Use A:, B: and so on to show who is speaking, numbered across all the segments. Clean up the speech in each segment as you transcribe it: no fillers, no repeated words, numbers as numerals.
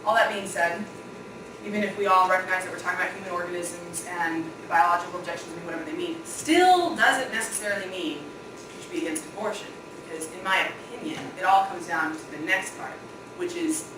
A: All that being said, even if we all recognize that we're talking about human organisms and the biological objections mean whatever they mean, still doesn't necessarily mean you should be against abortion. Because in my opinion, it all comes down to the next part, which is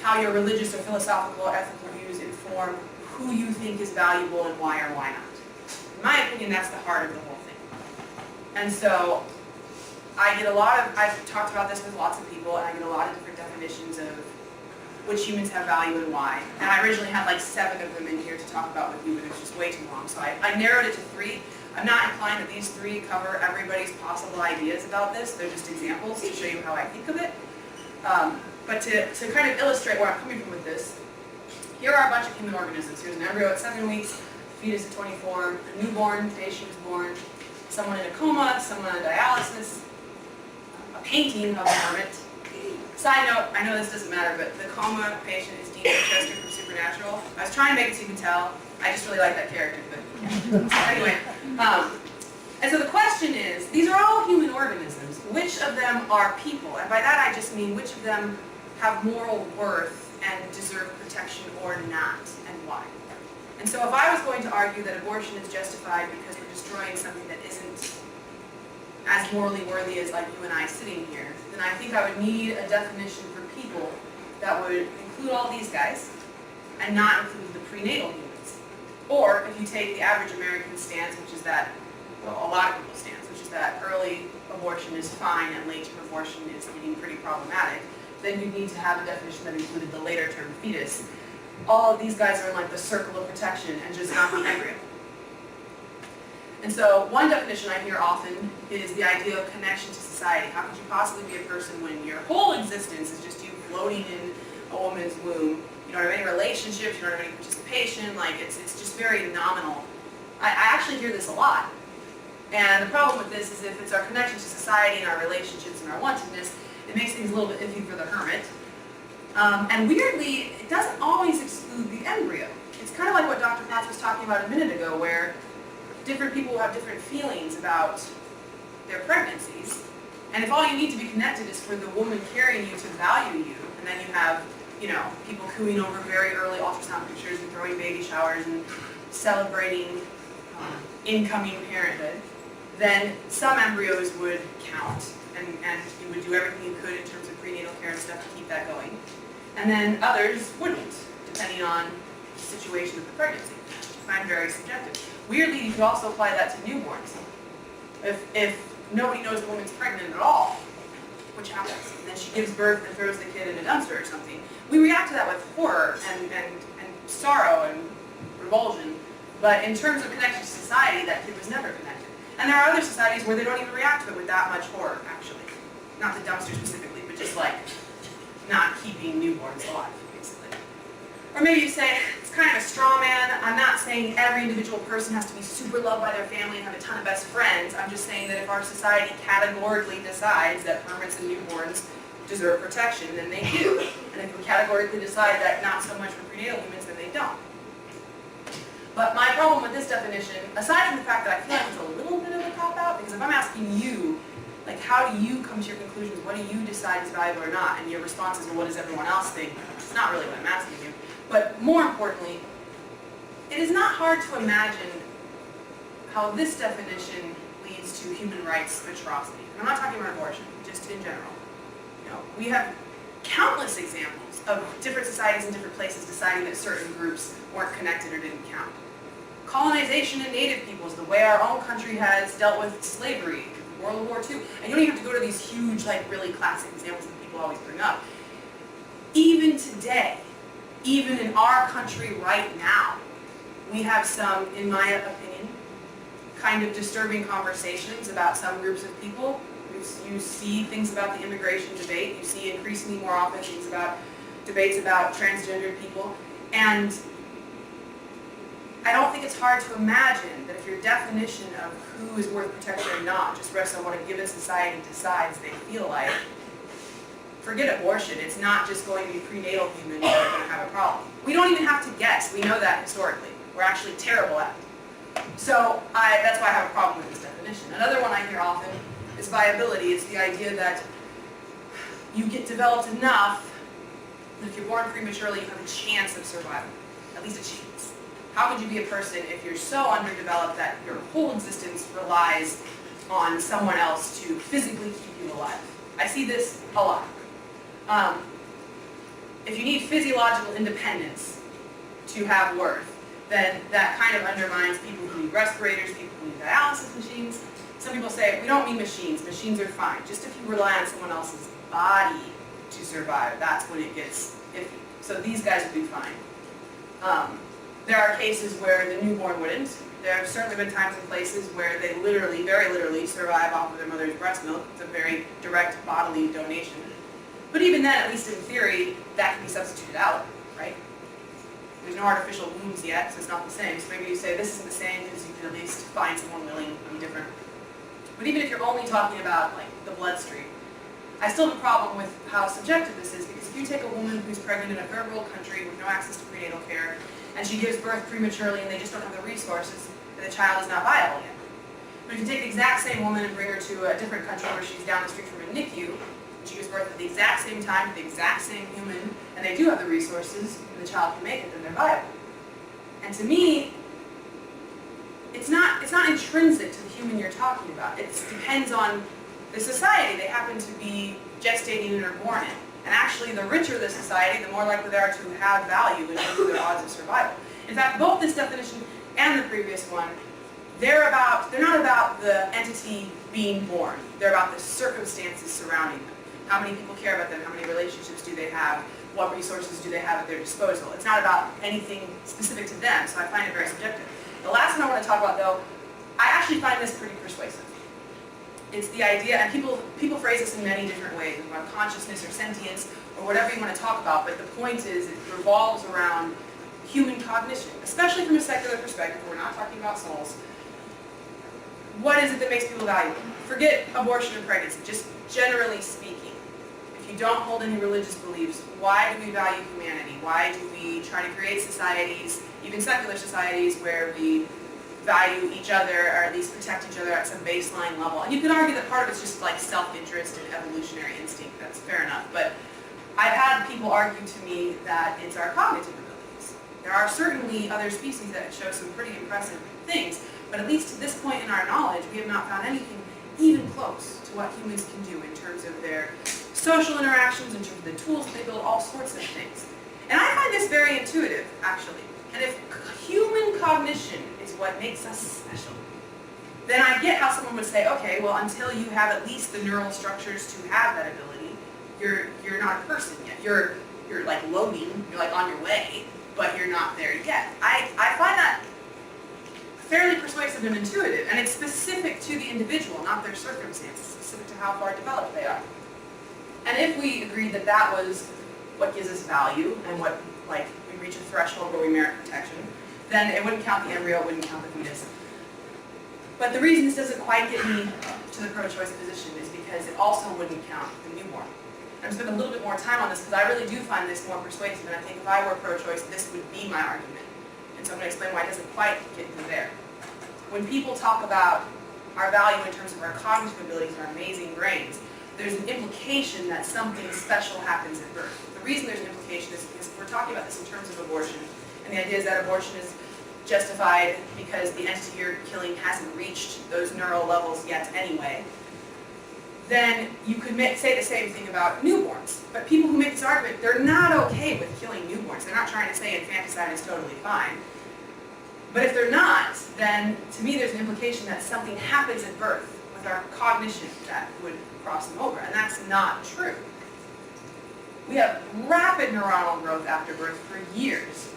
A: how your religious or philosophical or ethical views inform who you think is valuable and why or why not. In my opinion, that's the heart of the whole thing. And so I've talked about this with lots of people, and I get a lot of different definitions of which humans have value and why. And I originally had like 7 of them in here to talk about with you, but it was just way too long. So I narrowed it to 3. I'm not inclined that these 3 cover everybody's possible ideas about this. They're just examples to show you how I think of it. But to kind of illustrate where I'm coming from with this, here are a bunch of human organisms. Here's an embryo at 7 weeks, fetus at 24, a newborn patient is born, someone in a coma, someone on dialysis, a painting of a hermit. Side note, I know this doesn't matter, but the coma patient is Dean Chester from Supernatural. I was trying to make it so you can tell. I just really like that character, but yeah. Anyway. And so the question is, these are all human organisms. Which of them are people? And by that I just mean which of them have moral worth and deserve protection or not, and why. And so if I was going to argue that abortion is justified because we're destroying something that isn't as morally worthy as like you and I sitting here, then I think I would need a definition for people that would include all these guys and not include the prenatal humans. Or if you take the average American stance, which is that, well, a lot of people's stance, which is that early abortion is fine and late-term abortion is getting pretty problematic, then you need to have a definition that included the later-term fetus. All of these guys are in like the circle of protection and just not the embryo. And so one definition I hear often is the idea of connection to society. How could you possibly be a person when your whole existence is just you floating in a woman's womb? You don't have any relationships, you don't have any participation, like it's just very nominal. I actually hear this a lot. And the problem with this is if it's our connection to society and our relationships and our wantedness, it makes things a little bit iffy for the hermit. And weirdly, it doesn't always exclude the embryo. It's kind of like what Dr. Potts was talking about a minute ago, where different people have different feelings about their pregnancies. And if all you need to be connected is for the woman carrying you to value you, and then you have, people cooing over very early ultrasound pictures and throwing baby showers and celebrating incoming parenthood, then some embryos would count, and you would do everything you could in terms of prenatal care and stuff to keep that going. And then others wouldn't, depending on the situation of the pregnancy. I find very subjective. Weirdly, you could also apply that to newborns. If nobody knows the woman's pregnant at all, which happens, and then she gives birth and throws the kid in a dumpster or something, we react to that with horror and sorrow and revulsion. But in terms of connection to society, that kid was never connected. And there are other societies where they don't even react to it with that much horror, actually. Not the dumpster specifically, but just like not keeping newborns alive, basically. Or maybe you say, it's kind of a straw man. I'm not saying every individual person has to be super loved by their family and have a ton of best friends. I'm just saying that if our society categorically decides that hermits and newborns deserve protection, then they do. And if we categorically decide that not so much for prenatal humans, then they don't. But my problem with this definition, aside from the fact that I feel like it's a little bit of a cop-out, because if I'm asking you, like, how do you come to your conclusions? What do you decide is valuable or not? And your response is, well, what does everyone else think? It's not really what I'm asking you. But more importantly, it is not hard to imagine how this definition leads to human rights atrocity. And I'm not talking about abortion, just in general. We have countless examples of different societies in different places deciding that certain groups weren't connected or didn't count. Colonization and native peoples, the way our own country has dealt with slavery, World War II, and you don't even have to go to these huge, like, really classic examples that people always bring up. Even today, even in our country right now, we have some, in my opinion, kind of disturbing conversations about some groups of people. You see things about the immigration debate. You see increasingly more often debates about transgendered people. And I don't think it's hard to imagine that if your definition of who is worth protection or not just rests on what a given society decides they feel like, forget abortion. It's not just going to be prenatal humans that are going to have a problem. We don't even have to guess. We know that historically. We're actually terrible at it. So that's why I have a problem with this definition. Another one I hear often is viability. It's the idea that you get developed enough If you're born prematurely, you have a chance of survival, at least a chance. How could you be a person if you're so underdeveloped that your whole existence relies on someone else to physically keep you alive? I see this a lot. If you need physiological independence to have worth, then that kind of undermines people who need respirators, people who need dialysis machines. Some people say, we don't need machines, machines are fine. Just if you rely on someone else's body to survive, that's when it gets iffy. So these guys would be fine. There are cases where the newborn wouldn't. There have certainly been times and places where they literally, very literally, survive off of their mother's breast milk. It's a very direct bodily donation. But even then, at least in theory, that can be substituted out, right? There's no artificial wounds yet, so it's not the same. So maybe you say this isn't the same because you can at least find someone willing to be different. But even if you're only talking about like the bloodstream, I still have a problem with how subjective this is, because if you take a woman who's pregnant in a third world country with no access to prenatal care, and she gives birth prematurely and they just don't have the resources, then the child is not viable yet. But if you take the exact same woman and bring her to a different country where she's down the street from a NICU, and she gives birth at the exact same time to the exact same human, and they do have the resources, and the child can make it, then they're viable. And to me, it's not intrinsic to the human you're talking about. It depends on the society they happen to be gestating and are born in. And actually, the richer the society, the more likely they are to have value in terms of their odds of survival. In fact, both this definition and the previous one, they're not about the entity being born. They're about the circumstances surrounding them. How many people care about them? How many relationships do they have? What resources do they have at their disposal? It's not about anything specific to them, so I find it very subjective. The last one I want to talk about, though, I actually find this pretty persuasive. It's the idea, and people phrase this in many different ways, about consciousness or sentience, or whatever you want to talk about, but the point is it revolves around human cognition, especially from a secular perspective. We're not talking about souls. What is it that makes people valuable? Forget abortion and pregnancy, just generally speaking. If you don't hold any religious beliefs, why do we value humanity? Why do we try to create societies, even secular societies, where we value each other, or at least protect each other at some baseline level? And you could argue that part of it's just like self-interest and evolutionary instinct. That's fair enough. But I've had people argue to me that it's our cognitive abilities. There are certainly other species that show some pretty impressive things, but at least to this point in our knowledge, we have not found anything even close to what humans can do in terms of their social interactions, in terms of the tools they build, all sorts of things. And I find this very intuitive, actually. And if human cognition is what makes us special, then I get how someone would say, okay, well, until you have at least the neural structures to have that ability, you're not a person yet. You're like loading, you're like on your way, but you're not there yet. I find that fairly persuasive and intuitive, and it's specific to the individual, not their circumstances, specific to how far developed they are. And if we agreed that that was what gives us value, and what, like, we reach a threshold where we merit protection, then it wouldn't count the embryo, it wouldn't count the fetus. But the reason this doesn't quite get me to the pro-choice position is because it also wouldn't count the newborn. I'm going to spend a little bit more time on this because I really do find this more persuasive, and I think if I were pro-choice, this would be my argument. And so I'm going to explain why it doesn't quite get me there. When people talk about our value in terms of our cognitive abilities, our amazing brains, there's an implication that something special happens at birth. The reason there's an implication is because we're talking about this in terms of abortion, and the idea is that abortion is justified because the entity you're killing hasn't reached those neural levels yet anyway. Then you could say the same thing about newborns. But people who make this argument, they're not okay with killing newborns. They're not trying to say infanticide is totally fine. But if they're not, then to me there's an implication that something happens at birth with our cognition that would cross them over, and that's not true. We have rapid neuronal growth after birth for years.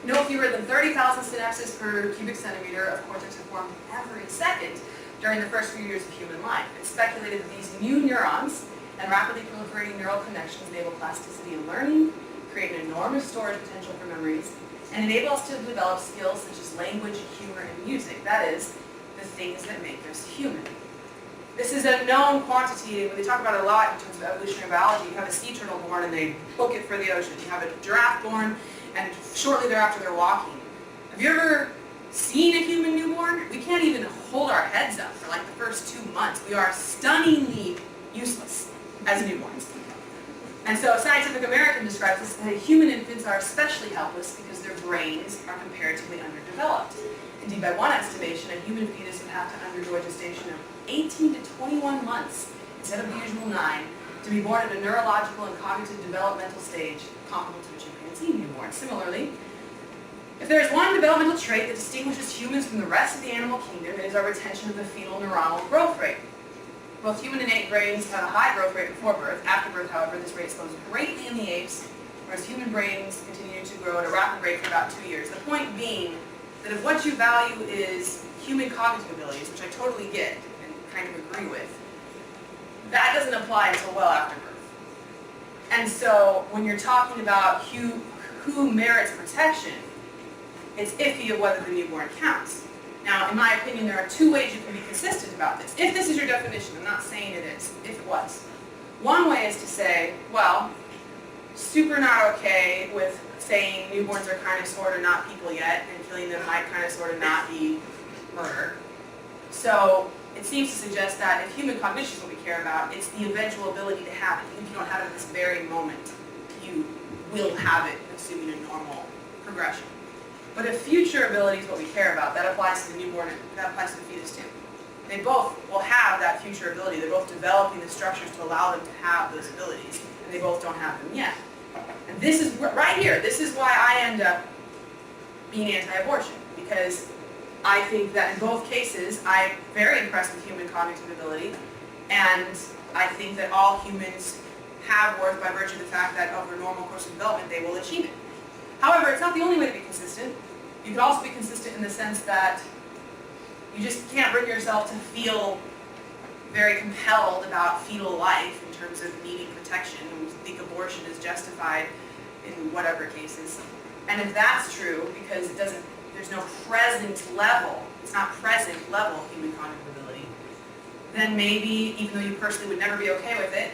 A: No fewer than 30,000 synapses per cubic centimeter of cortex are formed every second during the first few years of human life. It's speculated that these new neurons and rapidly proliferating neural connections enable plasticity and learning, create an enormous storage potential for memories, and enable us to develop skills such as language, humor, and music. That is, the things that make us human. This is a known quantity, and they talk about it a lot in terms of evolutionary biology. You have a sea turtle born and they book it for the ocean. You have a giraffe born and shortly thereafter they're walking. Have you ever seen a human newborn? We can't even hold our heads up for like the first 2 months. We are stunningly useless as newborns. And so Scientific American describes this as human infants are especially helpless because their brains are comparatively underdeveloped. Indeed, by one estimation, a human fetus would have to undergo a gestation of 18 to 21 months instead of the usual 9 to be born at a neurological and cognitive developmental stage comparable to a chimpanzee newborn. Similarly, if there is one developmental trait that distinguishes humans from the rest of the animal kingdom, it is our retention of the fetal neuronal growth rate. Both human innate brains have a high growth rate before birth. After birth, however, this rate slows greatly in the apes, whereas human brains continue to grow at a rapid rate for about 2 years. The point being that if what you value is human cognitive abilities, which I totally get and kind of agree with, that doesn't apply until well after birth. And so when you're talking about who merits protection, it's iffy of whether the newborn counts. Now, in my opinion, there are 2 ways you can be consistent about this. If this is your definition, I'm not saying it is, if it was. One way is to say, well, super not okay with saying newborns are kind of sort of not people yet, and killing them might kind of sort of not be murder. So it seems to suggest that if human cognition is what we care about, it's the eventual ability to have it. Even if you don't have it at this very moment, you will have it, assuming a normal progression. But if future ability is what we care about, that applies to the newborn, that applies to the fetus too. They both will have that future ability. They're both developing the structures to allow them to have those abilities, and they both don't have them yet. And this is right here, this is why I end up being anti-abortion, because I think that in both cases, I'm very impressed with human cognitive ability, and I think that all humans have worth by virtue of the fact that over a normal course of development, they will achieve it. However, it's not the only way to be consistent. You could also be consistent in the sense that you just can't bring yourself to feel very compelled about fetal life in terms of needing protection. You think abortion is justified in whatever cases. And if that's true, because there's no present level, it's not present level human cognitive ability, then maybe, even though you personally would never be okay with it,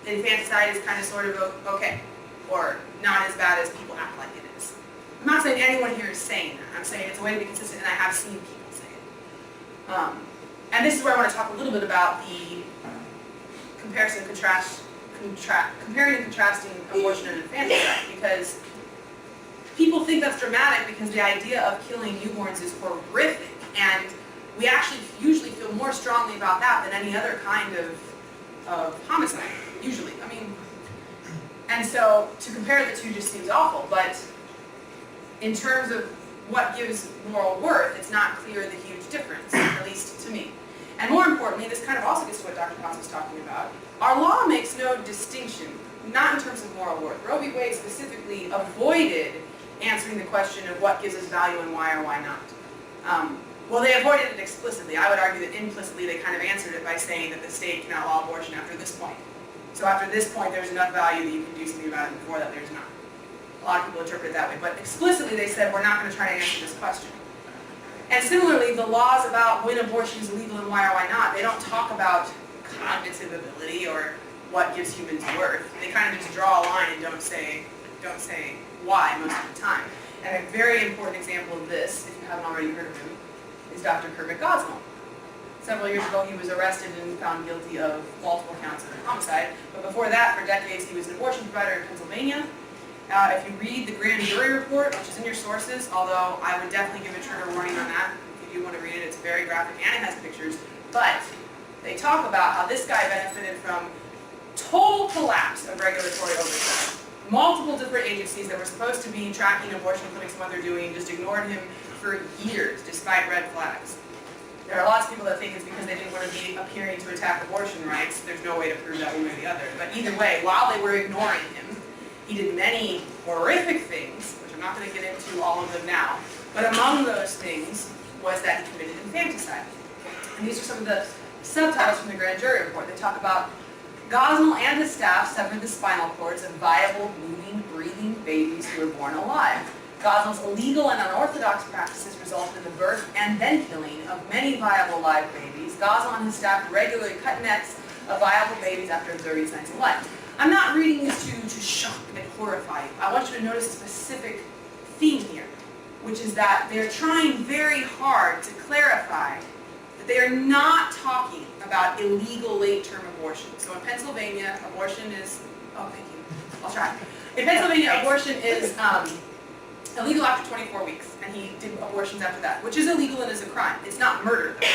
A: infanticide is kind of sort of okay, or not as bad as people act like it is. I'm not saying anyone here is saying that. I'm saying it's a way to be consistent, and I have seen people say it. And this is where I want to talk a little bit about the comparing and contrasting abortion and infanticide, because people think that's dramatic because the idea of killing newborns is horrific, and we actually usually feel more strongly about that than any other kind of homicide, usually. I mean, and so to compare the two just seems awful, but in terms of what gives moral worth, it's not clear the huge difference, at least to me. And more importantly, this kind of also gets to what Dr. Potts was talking about. Our law makes no distinction, not in terms of moral worth. Roe v. Wade specifically avoided answering the question of what gives us value and why or why not. Well, they avoided it explicitly. I would argue that implicitly they kind of answered it by saying that the state can outlaw abortion after this point. So after this point, there's enough value that you can do something about it. Before that, there's not. A lot of people interpret it that way. But explicitly, they said, we're not going to try to answer this question. And similarly, the laws about when abortion is legal and why or why not, they don't talk about cognitive ability or what gives humans worth. They kind of just draw a line and don't say why most of the time. And a very important example of this, if you haven't already heard of him, is Dr. Kermit Gosnell. Several years ago, he was arrested and found guilty of multiple counts of homicide. But before that, for decades, he was an abortion provider in Pennsylvania. If you read the grand jury report, which is in your sources, although I would definitely give a trigger warning on that. If you do want to read it, it's very graphic and it has pictures. But they talk about how this guy benefited from total collapse of regulatory oversight. Multiple different agencies that were supposed to be tracking abortion clinics and what they're doing just ignored him for years, despite red flags. There are lots of people that think it's because they didn't want to be appearing to attack abortion rights. There's no way to prove that one way or the other. But either way, while they were ignoring him, he did many horrific things, which I'm not going to get into all of them now. But among those things was that he committed infanticide. And these are some of the subtitles from the grand jury report. They talk about Gosnell and his staff severed the spinal cords of viable, moving, breathing babies who were born alive. Gosnell's illegal and unorthodox practices resulted in the birth and then killing of many viable live babies. Gosnell and his staff regularly cut necks of viable babies after observing signs of life. I'm not reading this to shock and horrify you. I want you to notice a specific theme here, which is that they're trying very hard to clarify that they are not talking about illegal late-term abortion. So in Pennsylvania, abortion is, oh, thank you, I'll try. In Pennsylvania, abortion is illegal after 24 weeks, and he did abortions after that, which is illegal and is a crime. It's not murder, though.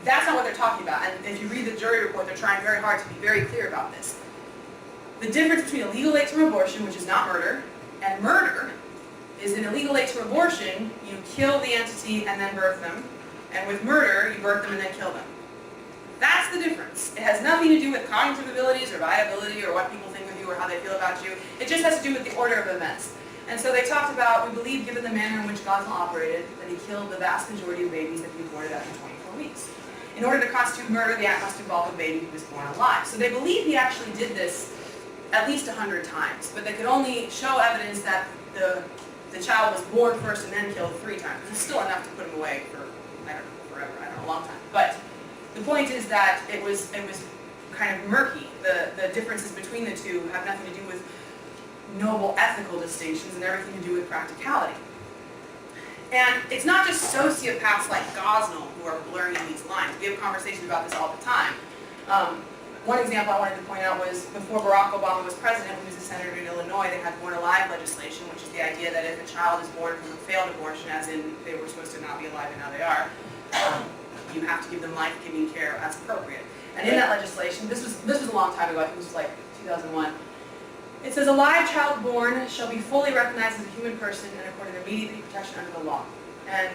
A: That's not what they're talking about, and if you read the jury report, they're trying very hard to be very clear about this. The difference between illegal late-term abortion, which is not murder, and murder is in illegal late-term abortion, you kill the entity and then birth them, and with murder, you birth them and then kill them. That's the difference. It has nothing to do with cognitive abilities or viability or what people think of you or how they feel about you. It just has to do with the order of events. And so they talked about, we believe, given the manner in which Gosnell operated, that he killed the vast majority of babies that he aborted after 24 weeks. In order to constitute murder, the act must involve a baby who was born alive. So they believe he actually did this at least 100 times, but they could only show evidence that the child was born first and then killed 3 times. It's still enough to put him away for, I don't know, forever, I don't know, a long time. But the point is that it was kind of murky. The differences between the two have nothing to do with noble ethical distinctions and everything to do with practicality. And it's not just sociopaths like Gosnell who are blurring these lines. We have conversations about this all the time. One example I wanted to point out was before Barack Obama was president, when he was a senator in Illinois, they had born alive legislation, which is the idea that if a child is born from a failed abortion, as in they were supposed to not be alive and now they are, you have to give them life-giving care as appropriate. And in that legislation, this was a long time ago, I think it was like 2001, it says a live child born shall be fully recognized as a human person and accorded immediate protection under the law. And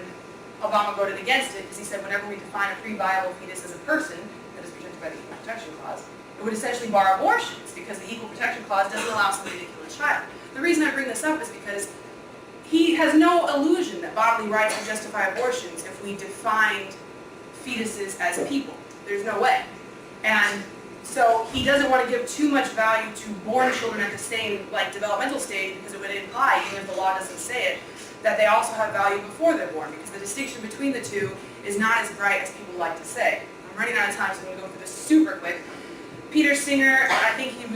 A: Obama voted against it because he said whenever we define a pre-viable fetus as a person that is protected by the Equal Protection Clause, it would essentially bar abortions because the Equal Protection Clause doesn't allow somebody to kill a child. The reason I bring this up is because he has no illusion that bodily rights would justify abortions if we defined fetuses as people. There's no way. And so he doesn't want to give too much value to born children at the same developmental stage because it would imply, even if the law doesn't say it, that they also have value before they're born because the distinction between the two is not as bright as people like to say. I'm running out of time, so I'm going to go through this super quick. Peter Singer, I think he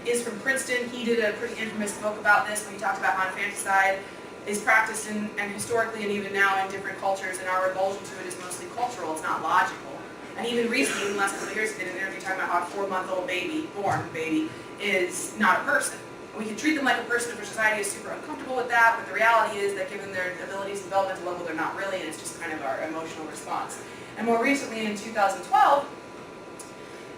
A: is from Princeton. He did a pretty infamous book about this when he talked about infanticide. Is practiced and historically and even now in different cultures, and our revulsion to it is mostly cultural, it's not logical. And even recently, in the last couple of years, he did an interview talking about how a 4-month-old baby, born baby, is not a person. We can treat them like a person if our society is super uncomfortable with that, but the reality is that given their abilities and developmental level, they're not really, and it's just kind of our emotional response. And more recently, in 2012,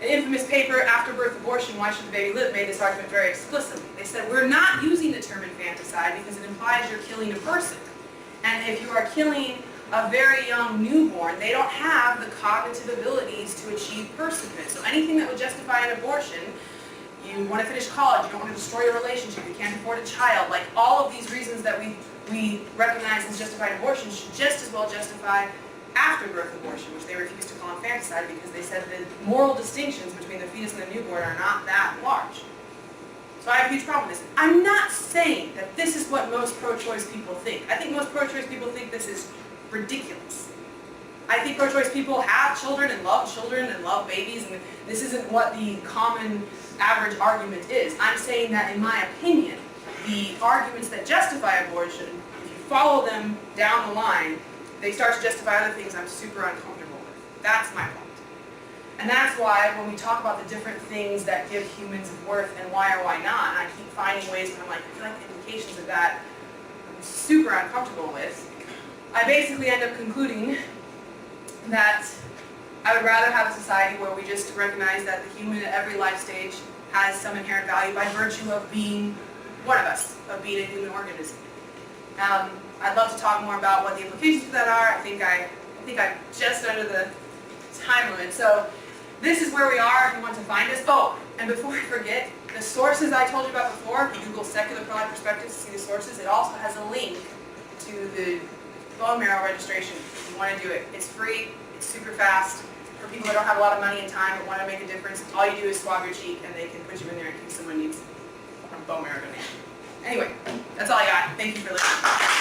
A: an infamous paper, After Birth Abortion, Why Should the Baby Live, made this argument very explicitly. They said, we're not using the term infanticide because it implies you're killing a person. And if you are killing a very young newborn, they don't have the cognitive abilities to achieve personhood. So anything that would justify an abortion, you want to finish college, you don't want to destroy your relationship, you can't afford a child, like all of these reasons that we recognize as justified abortion should just as well justify after-birth abortion, which they refuse to call infanticide because they said the moral distinctions between the fetus and the newborn are not that large. So I have a huge problem with this. I'm not saying that this is what most pro-choice people think. I think most pro-choice people think this is ridiculous. I think pro-choice people have children and love babies, and this isn't what the common average argument is. I'm saying that in my opinion, the arguments that justify abortion, if you follow them down the line, they start to justify other things I'm super uncomfortable with. That's my point. And that's why when we talk about the different things that give humans worth and why or why not, and I keep finding ways where I'm like, I feel like the implications of that I'm super uncomfortable with, I basically end up concluding that I would rather have a society where we just recognize that the human at every life stage has some inherent value by virtue of being one of us, of being a human organism. I'd love to talk more about what the implications of that are. I think I'm just under the time limit. So this is where we are if you want to find us. Oh, and before I forget, the sources I told you about before, if you Google secular pro-life perspectives to see the sources, it also has a link to the bone marrow registration if you want to do it. It's free, it's super fast. For people who don't have a lot of money and time but want to make a difference, all you do is swab your cheek and they can put you in there in case someone needs a bone marrow donation. Anyway, that's all I got. Thank you for listening.